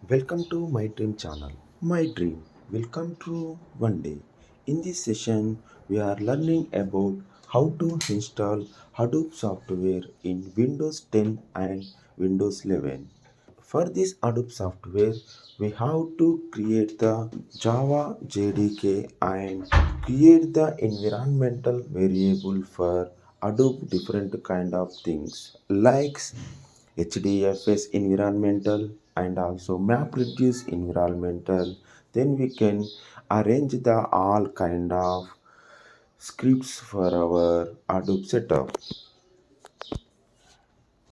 Welcome to my dream channel. My dream will come true one day. In this session, we are learning about how to install Hadoop software in Windows 10 and Windows 11. For this Hadoop software, we have to create the Java JDK and create the environmental variable for Hadoop different kind of things like HDFS environmental and also MapReduce environmental. Then we can arrange the all kind of scripts for our Hadoop setup.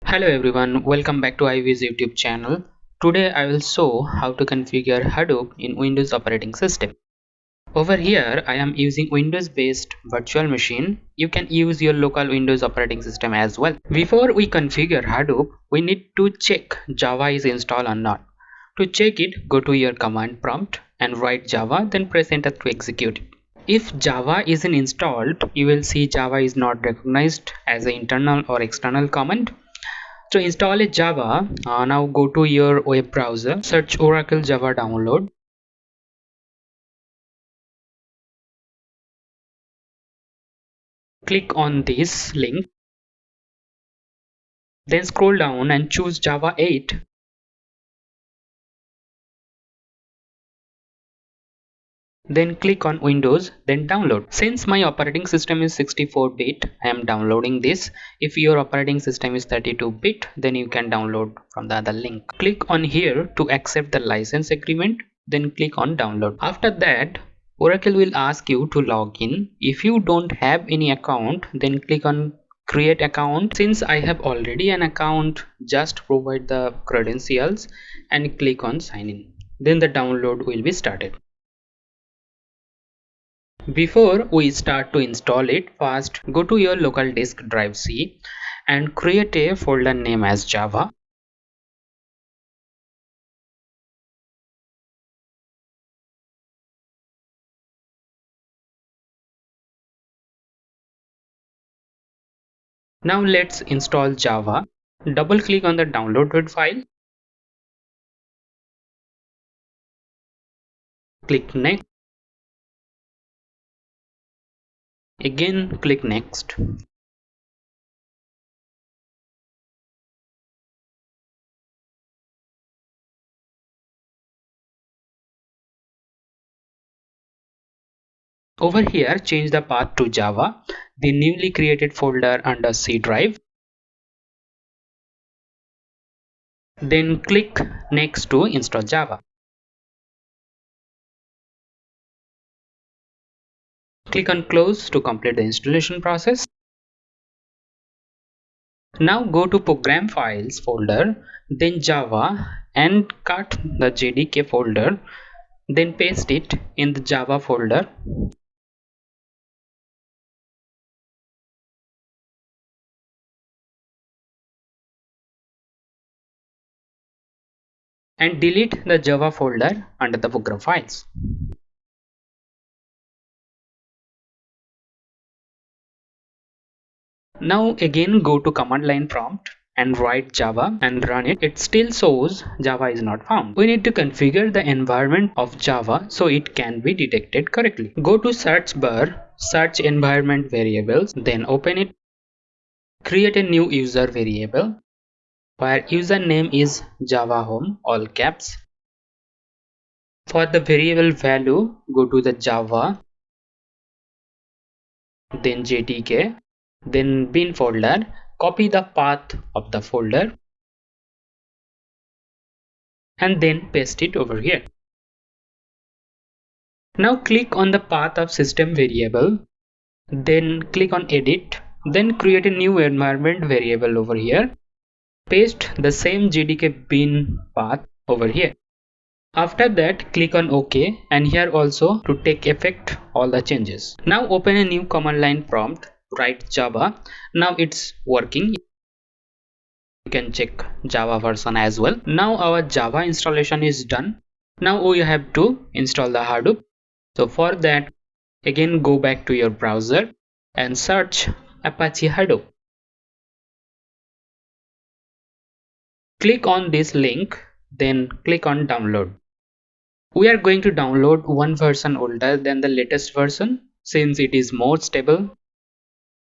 Hello everyone, welcome back to iViz YouTube channel. Today I will show how to configure Hadoop in Windows operating system. Over here I am using Windows based virtual machine. You can use your local Windows operating system as well. Before we configure Hadoop, we need to check Java is installed or not. To check it, go to your command prompt and write Java, then press enter to execute it. If Java isn't installed, you will see Java is not recognized as an internal or external command. To install a Java, now go to your web browser, search Oracle Java download. Click on this link, then scroll down and choose Java 8. Then click on Windows, then download. Since my operating system is 64-bit, I am downloading this. If your operating system is 32-bit, then you can download from the other link. Click on here to accept the license agreement, then click on download. After that, Oracle will ask you to log in. If you don't have any account, then click on create account. Since I have already an account, just provide the credentials and click on sign in. Then the download will be started. Before we start to install it, first go to your local disk drive C and create a folder name as Java. Now let's install Java. Double click on the downloaded file. Click next. Again click next. Over here change the path to Java, the newly created folder under C drive. Then click next to install Java. Click on close to complete the installation process. Now go to program files folder, then Java, and cut the JDK folder, then paste it in the Java folder. And delete the Java folder under the program files. Now again go to command line prompt and write Java and run it. It still shows Java is not found. We need to configure the environment of Java so it can be detected correctly. Go to search bar, search environment variables, then open it. Create a new user variable where username is Java home, all caps. For the variable value, go to the Java, then JDK, then bin folder, copy the path of the folder and then paste it over here. Now click on the path of system variable, then click on edit, then create a new environment variable over here. Paste the same JDK bin path over here. After that click on OK, and here also to take effect all the changes. Now open a new command line prompt, write Java. Now it's working. You can check Java version as well. Now our Java installation is done. Now we have to install the Hadoop. So for that, again go back to your browser and search Apache Hadoop. Click on this link then click on download. We are going to download one version older than the latest version since it is more stable.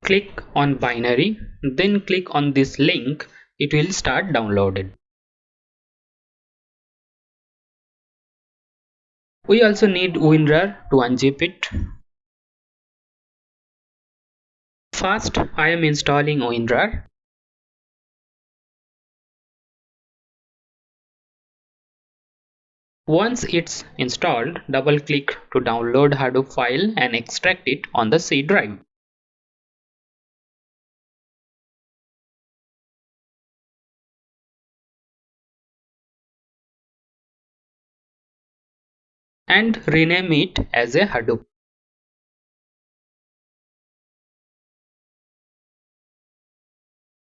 Click on binary, then click on this link. It will start downloaded. We also need WinRAR to unzip it. First, I am installing WinRAR. Once it's installed, double click to download Hadoop file and extract it on the C drive. And rename it as a Hadoop.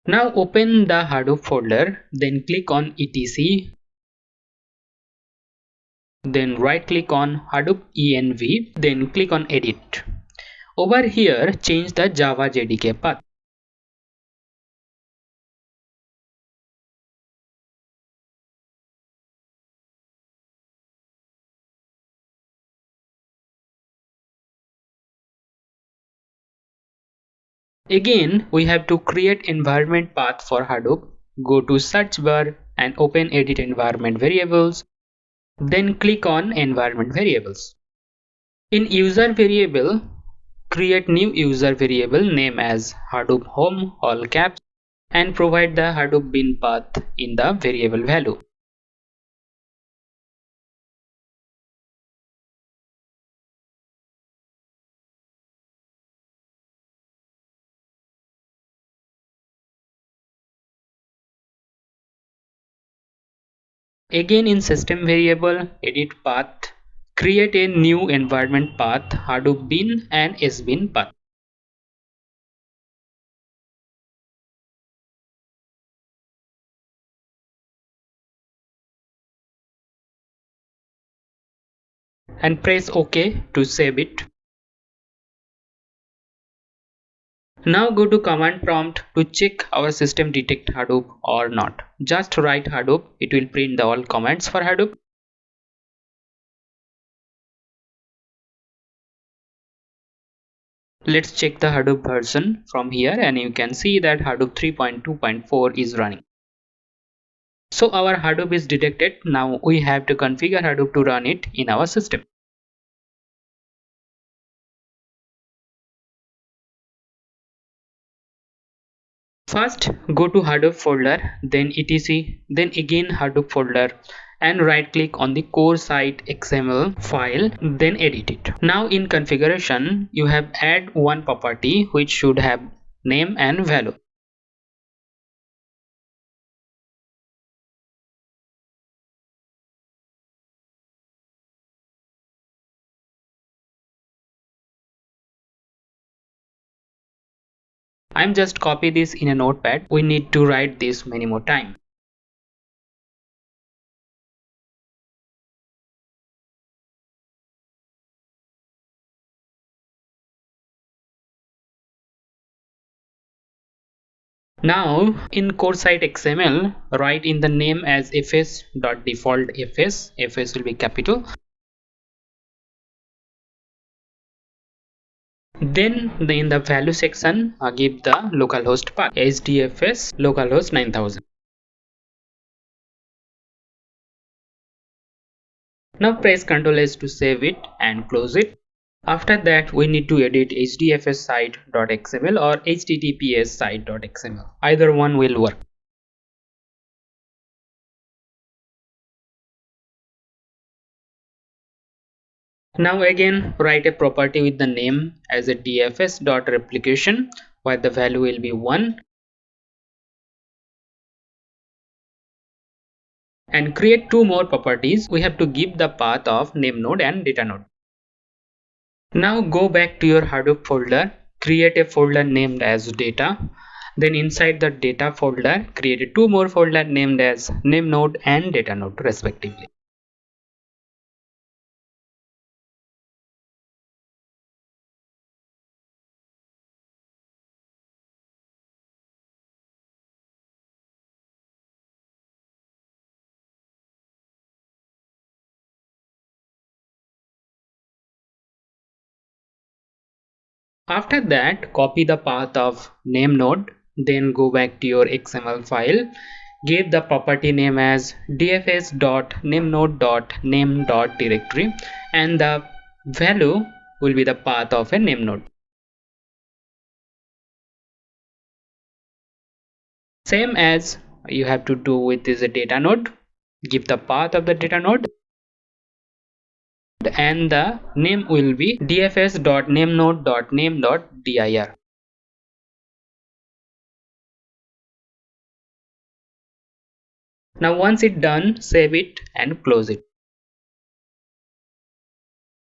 Now open the Hadoop folder, then click on etc, then right click on Hadoop env, then click on edit. Over here, change the Java JDK path. Again, we have to create environment path for Hadoop. Go to search bar and open edit environment variables. Then click on environment variables. In user variable, create new user variable name as Hadoop home all caps and provide the Hadoop bin path in the variable value. Again in system variable, edit path, create a new environment path Hadoop bin and sbin path. And press OK to save it. Now go to command prompt to check our system detect Hadoop or not. Just write Hadoop, it will print the all commands for Hadoop. Let's check the Hadoop version from here and you can see that Hadoop 3.2.4 is running. So our Hadoop is detected. Now we have to configure Hadoop to run it in our system. First go to Hadoop folder, then etc, then again Hadoop folder and right click on the core site XML file, then edit it. Now in configuration you have add one property which should have name and value. I'm just copy this in a notepad. We need to write this many more times. Now in core site XML, write in the name as fs.default fs will be capital. Then in the value section, give the localhost path hdfs localhost 9000. Now press Ctrl S to save it and close it. After that we need to edit hdfs site.xml or https site.xml. Either one will work. Now again write a property with the name as a dfs.replication where the value will be 1 and create two more properties. We have to give the path of name node and data node. Now go back to your Hadoop folder, create a folder named as data. Then inside the data folder, create two more folders named as name node and data node respectively. After that, copy the path of name node, then go back to your XML file, give the property name as dfs.namenode.name.directory, and the value will be the path of a name node. Same as you have to do with this data node, give the path of the data node, and the name will be dfs.namenode.name.dir. Now once it's done, save it and close it.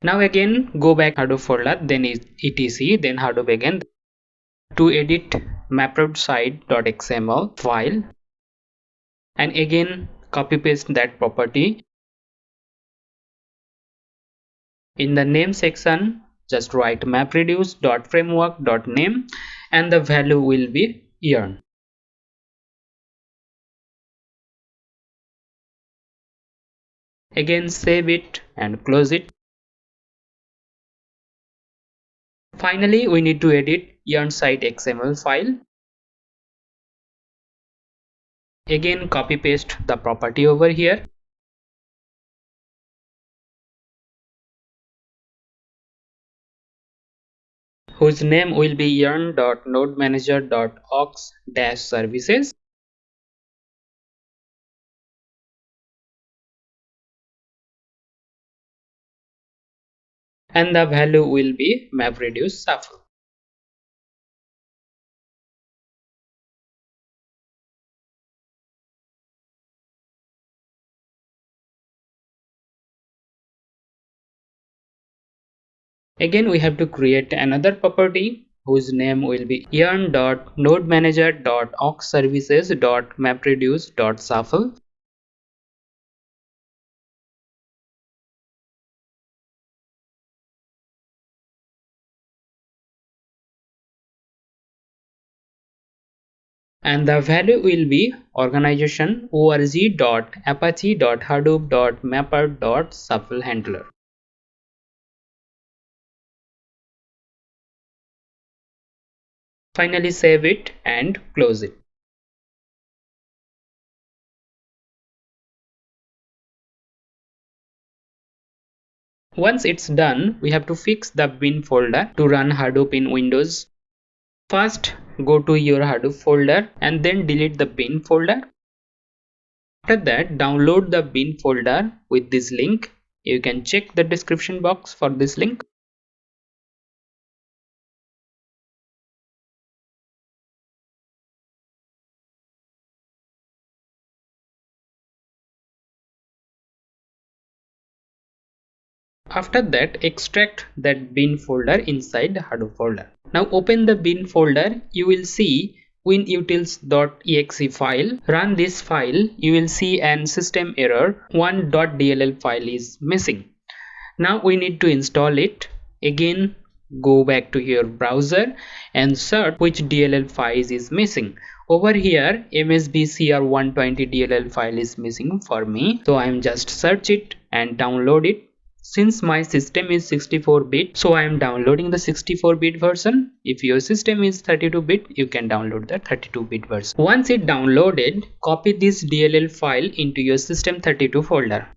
Now again go back Hadoop folder, then etc, then Hadoop again to edit mappedsite.xml file, and again copy paste that property. In the name section, just write mapreduce.framework.name and the value will be yarn. Again save it and close it. Finally, we need to edit yarn site XML file. Again copy paste the property over here. Whose name will be yarn.nodemanager.aux-services. And the value will be MapReduce shuffle. Again, we have to create another property whose name will be yarn.nodemanager.aux-services.mapreduce.shuffle. And the value will be organization org.apache.hadoop.mapper.shuffle handler. Finally save it and close it. Once it's done, we have to fix the bin folder to run Hadoop in Windows. First, go to your Hadoop folder and then delete the bin folder. After that, download the bin folder with this link. You can check the description box for this link. After that, extract that bin folder inside the Hadoop folder. Now open the bin folder. You will see winutils.exe file. Run this file. You will see an system error. One .dll file is missing. Now we need to install it. Again, go back to your browser and search which DLL file is missing. Over here, msbcr120 DLL file is missing for me. So I am just search it and download it. Since my system is 64-bit, so I am downloading the 64-bit version. If your system is 32-bit, you can download the 32-bit version. Once it downloaded, copy this DLL file into your system32 folder.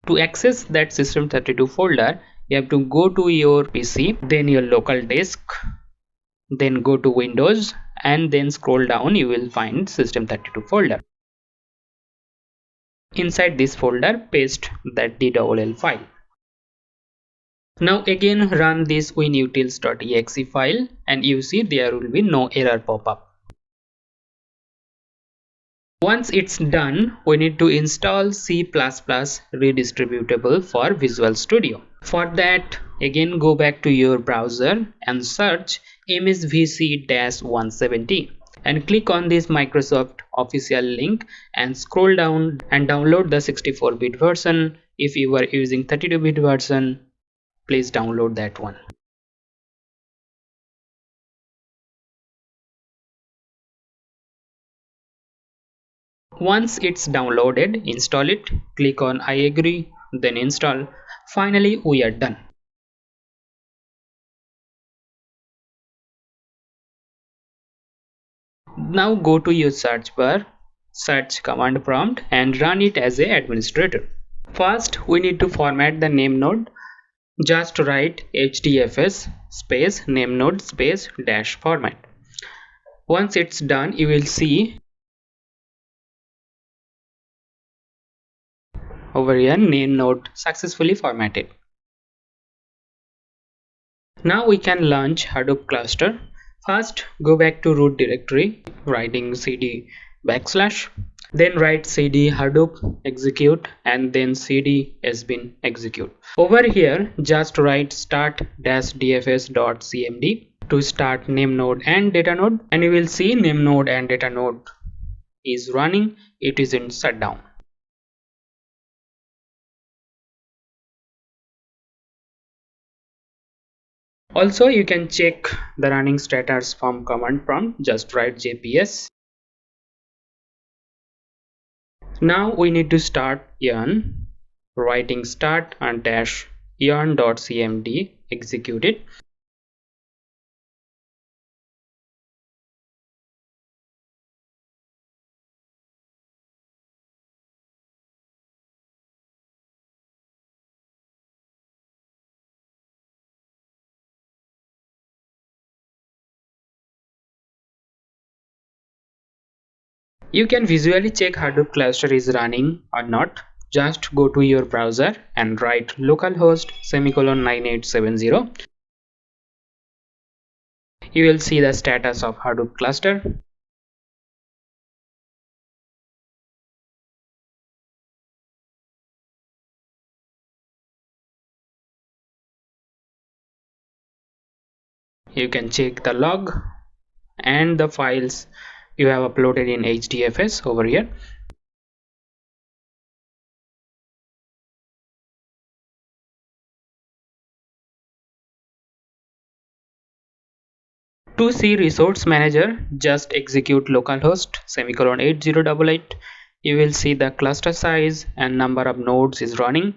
To access that system32 folder, you have to go to your PC, then your local disk, then go to Windows, and then scroll down. You will find system32 folder. Inside this folder, paste that DLL file. Now again run this winutils.exe file and you see there will be no error pop up. Once it's done, we need to install C++ redistributable for Visual Studio. For that, again go back to your browser and search msvc-170 and click on this Microsoft official link and scroll down and download the 64-bit version. If you are using 32-bit version, please download that one. Once it's downloaded, install it, click on I agree, then install. Finally, we are done. Now go to your search bar, search command prompt and run it as an administrator. First, we need to format the name node. Just write hdfs space name node space dash format. Once it's done, you will see over here name node successfully formatted. Now we can launch Hadoop cluster. First, go back to root directory, writing cd /, then write cd hadoop execute and then cd sbin execute. Over here, just write start-dfs.cmd to start name node and data node, and you will see name node and data node is running. It is in shutdown. Also, you can check the running status from command prompt. Just write jps. Now we need to start yarn, writing start and dash yarn.cmd execute it. You can visually check Hadoop cluster is running or not. Just go to your browser and write localhost /9870. You will see the status of Hadoop cluster. You can check the log and the files you have uploaded in HDFS over here. To see resource manager, just execute localhost /8088. You will see the cluster size and number of nodes is running.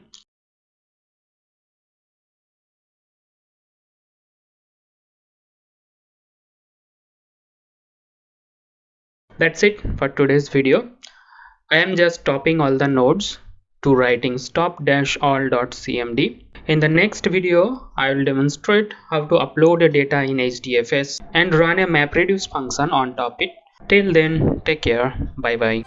That's it for today's video. I am just stopping all the nodes to writing stop-all.cmd. In the next video, I will demonstrate how to upload a data in HDFS and run a MapReduce function on top it. Till then, take care. Bye bye.